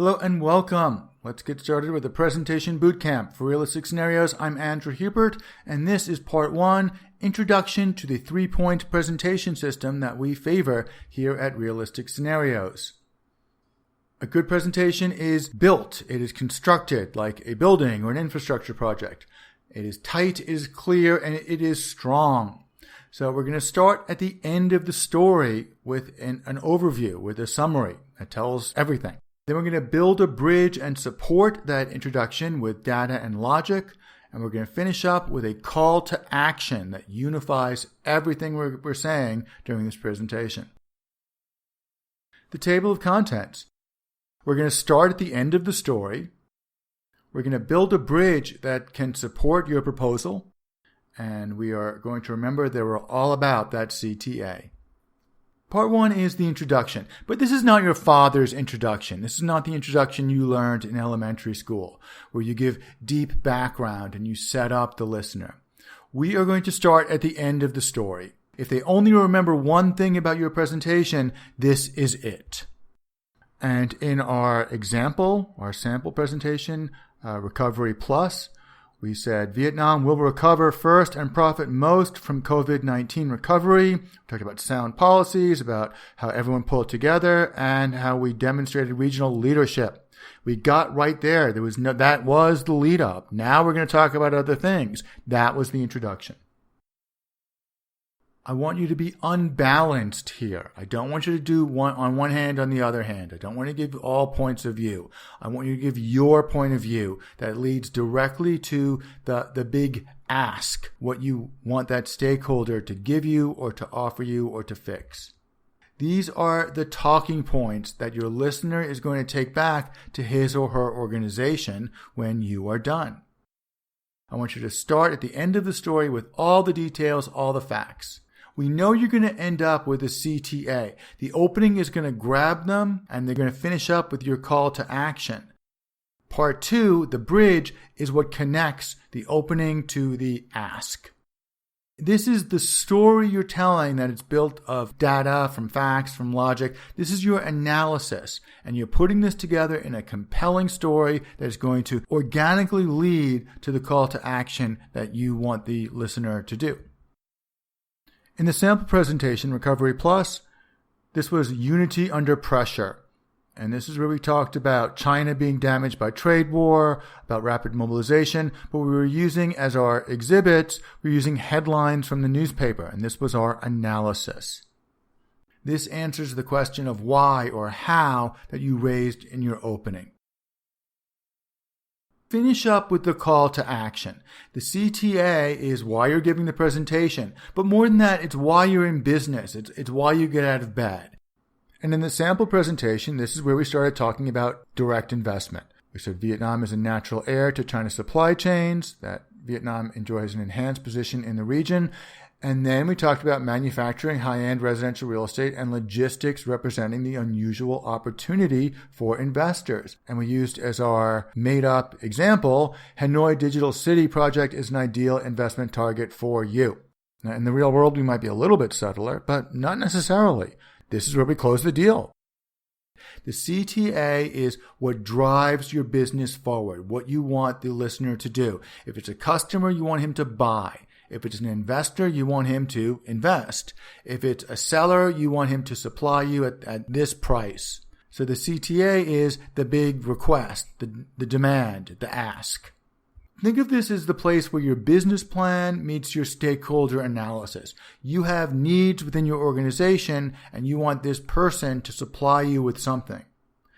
Hello and welcome. Let's get started with the presentation bootcamp. For Realistic Scenarios, I'm Andrew Hubert, and this is part 1, Introduction to the 3-point presentation system that we favor here at Realistic Scenarios. A good presentation is built. It is constructed like a building or an infrastructure project. It is tight, it is clear, and it is strong. So we're going to start at the end of the story with an overview, with a summary that tells everything. Then we're going to build a bridge and support that introduction with data and logic. And we're going to finish up with a call to action that unifies everything we're saying during this presentation. The table of contents. We're going to start at the end of the story. We're going to build a bridge that can support your proposal. And we are going to remember that we're all about that CTA. Part 1 is the introduction, but this is not your father's introduction. This is not the introduction you learned in elementary school, where you give deep background and you set up the listener. We are going to start at the end of the story. If they only remember one thing about your presentation, this is it. And in our example, our sample presentation, Recovery Plus, we said Vietnam will recover first and profit most from COVID-19 recovery. We talked about sound policies, about how everyone pulled together, and how we demonstrated regional leadership. We got right there. That was the lead up. Now we're going to talk about other things. That was the introduction. I want you to be unbalanced here. I don't want you to do one on one hand, on the other hand. I don't want to give all points of view. I want you to give your point of view that leads directly to the big ask, what you want that stakeholder to give you or to offer you or to fix. These are the talking points that your listener is going to take back to his or her organization when you are done. I want you to start at the end of the story with all the details, all the facts. We know you're going to end up with a CTA. The opening is going to grab them, and they're going to finish up with your call to action. Part 2, the bridge, is what connects the opening to the ask. This is the story you're telling that it's built of data, from facts, from logic. This is your analysis, and you're putting this together in a compelling story that is going to organically lead to the call to action that you want the listener to do. In the sample presentation, Recovery Plus, this was unity under pressure. And this is where we talked about China being damaged by trade war, about rapid mobilization, but we were using as our exhibits, we were using headlines from the newspaper, and this was our analysis. This answers the question of why or how that you raised in your opening. Finish up with the call to action. The CTA is why you're giving the presentation, but more than that, it's why you're in business. It's why you get out of bed. And in the sample presentation, this is where we started talking about direct investment. We said Vietnam is a natural heir to China's supply chains, that Vietnam enjoys an enhanced position in the region. And then we talked about manufacturing, high-end residential real estate, and logistics representing the unusual opportunity for investors. And we used as our made-up example, Hanoi Digital City project is an ideal investment target for you. Now, in the real world, we might be a little bit subtler, but not necessarily. This is where we close the deal. The CTA is what drives your business forward, what you want the listener to do. If it's a customer, you want him to buy. If it's an investor, you want him to invest. If it's a seller, you want him to supply you at this price. So the CTA is the big request, the demand, the ask. Think of this as the place where your business plan meets your stakeholder analysis. You have needs within your organization, and you want this person to supply you with something.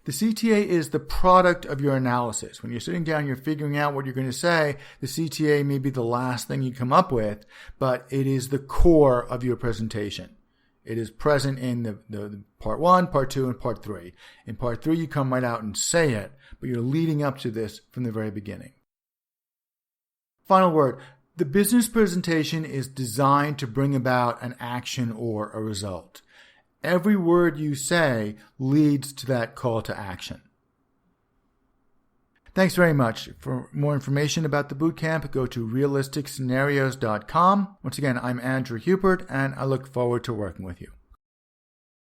The CTA is the product of your analysis. When you're sitting down, you're figuring out what you're going to say. The CTA may be the last thing you come up with, but it is the core of your presentation. It is present in the part 1, part 2, and part 3. In part 3, you come right out and say it, but you're leading up to this from the very beginning. Final word. The business presentation is designed to bring about an action or a result. Every word you say leads to that call to action. Thanks very much. For more information about the bootcamp, go to RealisticScenarios.com. Once again, I'm Andrew Hubert, and I look forward to working with you.